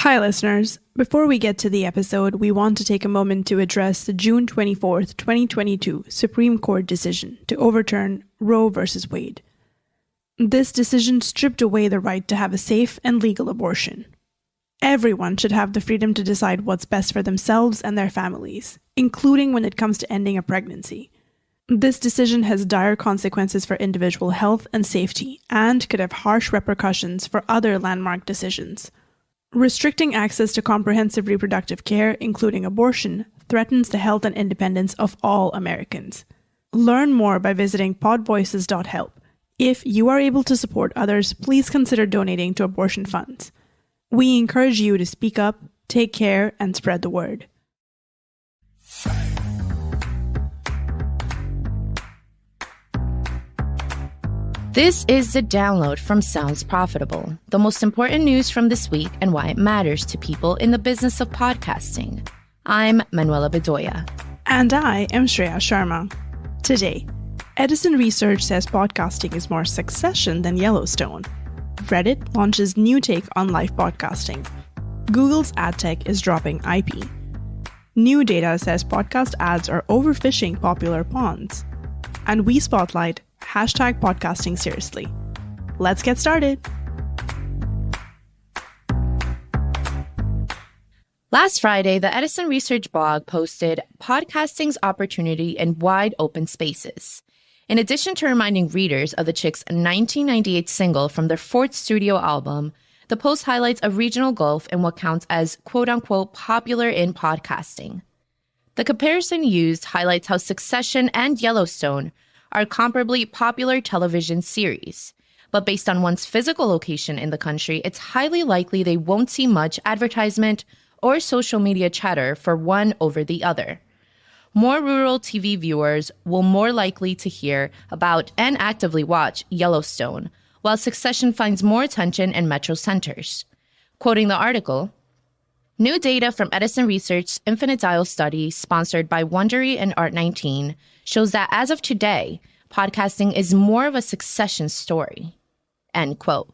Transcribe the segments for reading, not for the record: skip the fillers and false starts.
Hi, listeners. Before we get to the episode, we want to take a moment to address the June 24th, 2022 Supreme Court decision to overturn Roe v. Wade. This decision stripped away the right to have a safe and legal abortion. Everyone should have the freedom to decide what's best for themselves and their families, including when it comes to ending a pregnancy. This decision has dire consequences for individual health and safety and could have harsh repercussions for other landmark decisions. Restricting access to comprehensive reproductive care, including abortion, threatens the health and independence of all Americans. Learn more by visiting podvoices.help. If you are able to support others, please consider donating to abortion funds. We encourage you to speak up, take care, and spread the word. This is the download from Sounds Profitable, the most important news from this week and why it matters to people in the business of podcasting. I'm Manuela Bedoya. And I am Shreya Sharma. Today, Edison research says podcasting is more succession than Yellowstone. Reddit launches new take on live podcasting. Google's ad tech is dropping IP. New data says podcast ads are overfishing popular ponds. And we spotlight #podcasting seriously. Let's get started. Last Friday, the Edison Research blog posted podcasting's opportunity in wide open spaces. In addition to reminding readers of the Chicks' 1998 single from their fourth studio album, the post highlights a regional gulf in what counts as quote-unquote popular in podcasting. The comparison used highlights how Succession and Yellowstone are comparably popular television series. But based on one's physical location in the country, it's highly likely they won't see much advertisement or social media chatter for one over the other. More rural TV viewers will more likely to hear about and actively watch Yellowstone, while Succession finds more attention in metro centers. Quoting the article, new data from Edison Research's Infinite Dial study, sponsored by Wondery and Art19, shows that as of today, podcasting is more of a Succession story. End quote.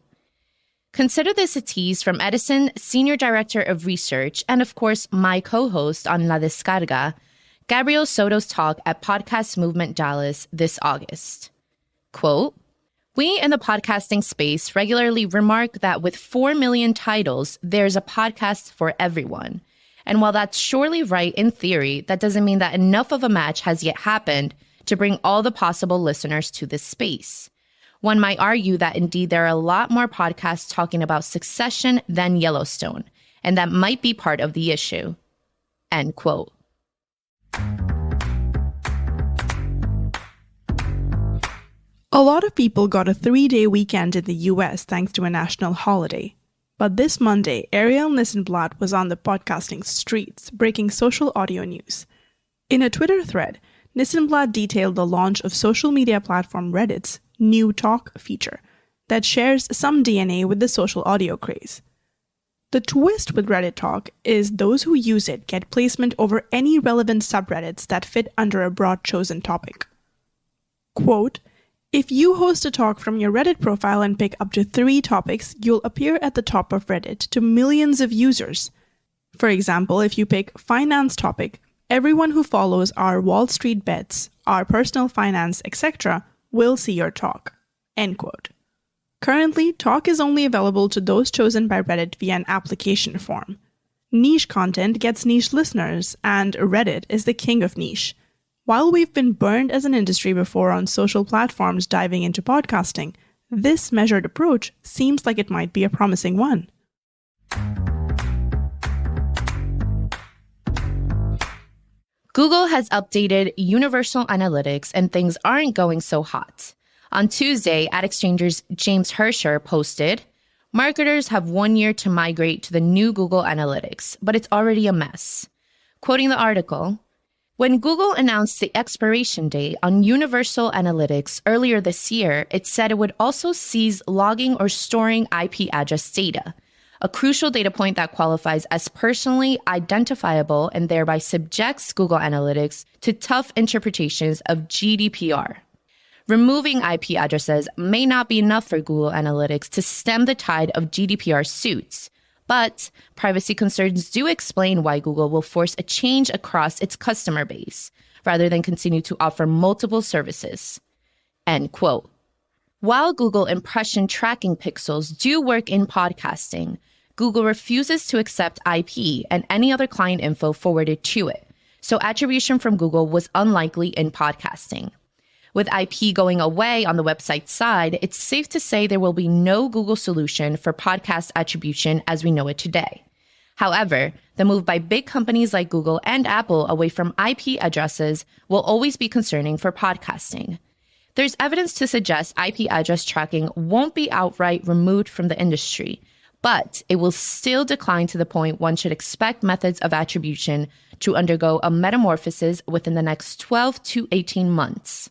Consider this a tease from Edison, Senior Director of Research, and of course, my co-host on La Descarga, Gabriel Soto's talk at Podcast Movement Dallas this August. Quote, we in the podcasting space regularly remark that with 4 million titles, there's a podcast for everyone. And while that's surely right in theory, that doesn't mean that enough of a match has yet happened to bring all the possible listeners to this space. One might argue that indeed there are a lot more podcasts talking about Succession than Yellowstone, and that might be part of the issue. End quote. A lot of people got a 3-day weekend in the US thanks to a national holiday. But this Monday, Ariel Nissenblatt was on the podcasting streets, breaking social audio news. In a Twitter thread, Nissenblatt detailed the launch of social media platform Reddit's New Talk feature that shares some DNA with the social audio craze. The twist with Reddit Talk is those who use it get placement over any relevant subreddits that fit under a broad chosen topic. Quote, if you host a talk from your Reddit profile and pick up to 3 topics, you'll appear at the top of Reddit to millions of users. For example, if you pick finance topic, everyone who follows our Wall Street bets, our personal finance, etc. will see your talk. End quote. Currently, talk is only available to those chosen by Reddit via an application form. Niche content gets niche listeners, and Reddit is the king of niche. While we've been burned as an industry before on social platforms diving into podcasting, this measured approach seems like it might be a promising one. Google has updated Universal Analytics and things aren't going so hot. On Tuesday, AdExchanger's James Hersher posted, marketers have 1 year to migrate to the new Google Analytics, but it's already a mess. Quoting the article, when Google announced the expiration date on Universal Analytics earlier this year, it said it would also cease logging or storing IP address data, a crucial data point that qualifies as personally identifiable and thereby subjects Google Analytics to tough interpretations of GDPR. Removing IP addresses may not be enough for Google Analytics to stem the tide of GDPR suits, But privacy concerns do explain why Google will force a change across its customer base, rather than continue to offer multiple services. End quote. While Google impression tracking pixels do work in podcasting, Google refuses to accept IP and any other client info forwarded to it, so attribution from Google was unlikely in podcasting. With IP going away on the website side, it's safe to say there will be no Google solution for podcast attribution as we know it today. However, the move by big companies like Google and Apple away from IP addresses will always be concerning for podcasting. There's evidence to suggest IP address tracking won't be outright removed from the industry, but it will still decline to the point one should expect methods of attribution to undergo a metamorphosis within the next 12 to 18 months.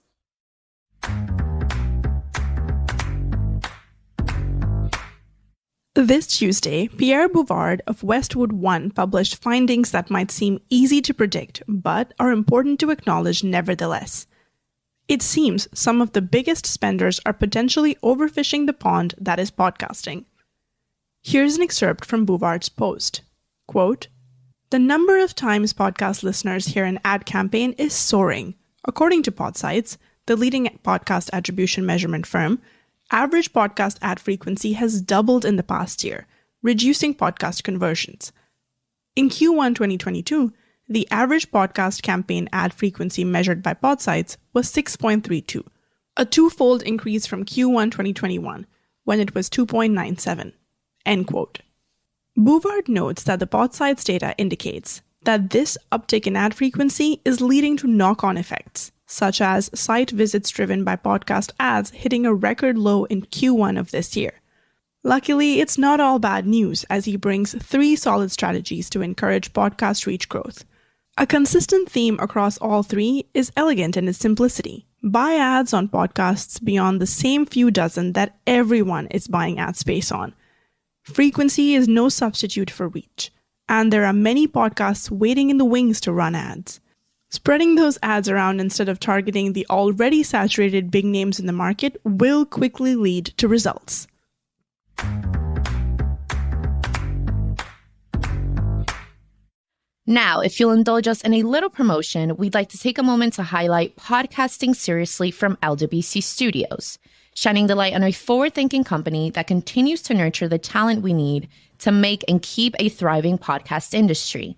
This Tuesday, Pierre Bouvard of Westwood One published findings that might seem easy to predict, but are important to acknowledge nevertheless. It seems some of the biggest spenders are potentially overfishing the pond that is podcasting. Here's an excerpt from Bouvard's post. Quote, "The number of times podcast listeners hear an ad campaign is soaring. According to Podsights, the leading podcast attribution measurement firm, average podcast ad frequency has doubled in the past year, reducing podcast conversions. In Q1 2022, the average podcast campaign ad frequency measured by Podsights was 6.32, a twofold increase from Q1 2021, when it was 2.97. End quote. Bouvard notes that the Podsights data indicates that this uptick in ad frequency is leading to knock-on effects, such as site visits driven by podcast ads hitting a record low in Q1 of this year. Luckily, it's not all bad news, as he brings 3 solid strategies to encourage podcast reach growth. A consistent theme across all 3 is elegant in its simplicity. Buy ads on podcasts beyond the same few dozen that everyone is buying ad space on. Frequency is no substitute for reach, and there are many podcasts waiting in the wings to run ads. Spreading those ads around instead of targeting the already saturated big names in the market will quickly lead to results." Now, if you'll indulge us in a little promotion, we'd like to take a moment to highlight Podcasting Seriously from LWC Studios, shining the light on a forward-thinking company that continues to nurture the talent we need to make and keep a thriving podcast industry.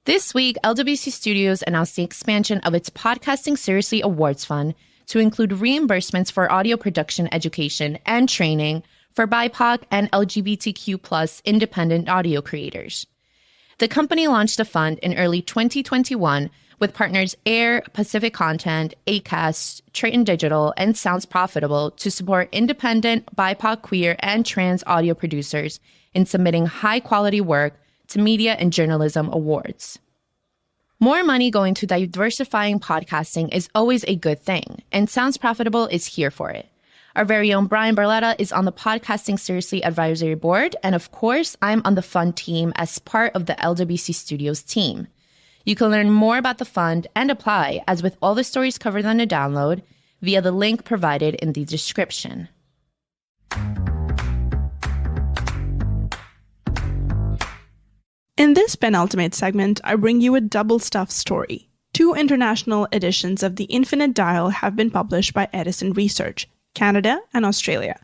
This week, LWC Studios announced the expansion of its Podcasting Seriously Awards Fund to include reimbursements for audio production education and training for BIPOC and LGBTQ+ independent audio creators. The company launched the fund in early 2021 with partners Air, Pacific Content, Acast, Triton Digital, and Sounds Profitable to support independent, BIPOC, queer, and trans audio producers in submitting high-quality work to media and journalism awards. More money going to diversifying podcasting is always a good thing, and Sounds Profitable is here for it. Our very own Brian Barletta is on the Podcasting Seriously Advisory Board, and of course, I'm on the fund team as part of the LWC Studios team. You can learn more about the fund and apply, as with all the stories covered on the download, via the link provided in the description. In this penultimate segment, I bring you a double-stuffed story. 2 international editions of The Infinite Dial have been published by Edison Research, Canada and Australia.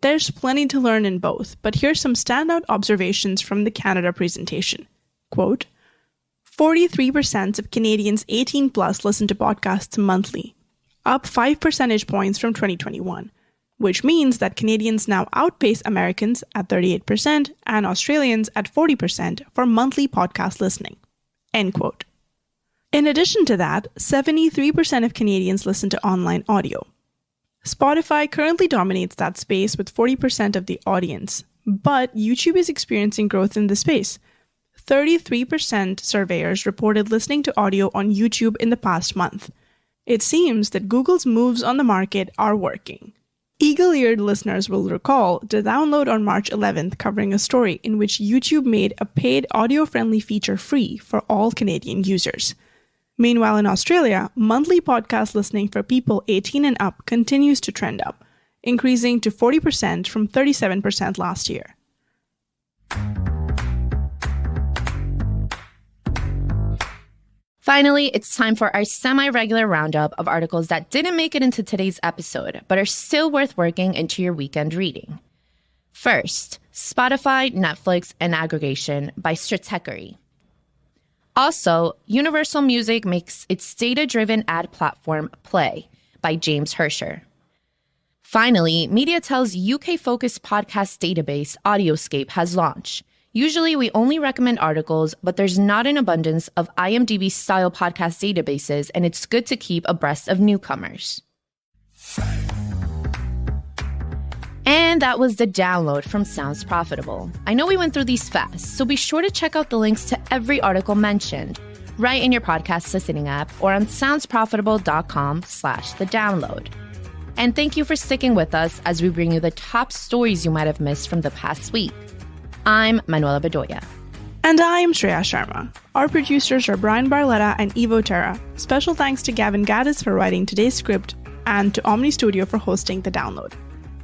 There's plenty to learn in both, but here's some standout observations from the Canada presentation. Quote, 43% of Canadians 18+ listen to podcasts monthly, up 5 percentage points from 2021, which means that Canadians now outpace Americans at 38% and Australians at 40% for monthly podcast listening. End quote. In addition to that, 73% of Canadians listen to online audio. Spotify currently dominates that space with 40% of the audience, but YouTube is experiencing growth in the space. 33% surveyors reported listening to audio on YouTube in the past month. It seems that Google's moves on the market are working. Eagle-eared listeners will recall the download on March 11th covering a story in which YouTube made a paid audio-friendly feature free for all Canadian users. Meanwhile, in Australia, monthly podcast listening for people 18 and up continues to trend up, increasing to 40% from 37% last year. Finally, it's time for our semi-regular roundup of articles that didn't make it into today's episode, but are still worth working into your weekend reading. First, Spotify, Netflix, and aggregation by Stratechery. Also, Universal Music makes its data-driven ad platform Play by James Hersher. Finally, Mediatel's UK-focused podcast database Audioscape has launched. Usually, we only recommend articles, but there's not an abundance of IMDb-style podcast databases, and it's good to keep abreast of newcomers. And that was the download from Sounds Profitable. I know we went through these fast, so be sure to check out the links to every article mentioned right in your podcast listening app or on soundsprofitable.com/thedownload. And thank you for sticking with us as we bring you the top stories you might have missed from the past week. I'm Manuela Bedoya. And I'm Shreya Sharma. Our producers are Brian Barletta and Evo Terra. Special thanks to Gavin Gaddis for writing today's script and to Omni Studio for hosting the download.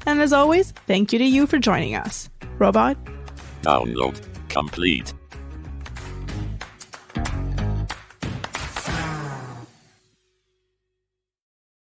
And as always, thank you to you for joining us. Robot? Download complete.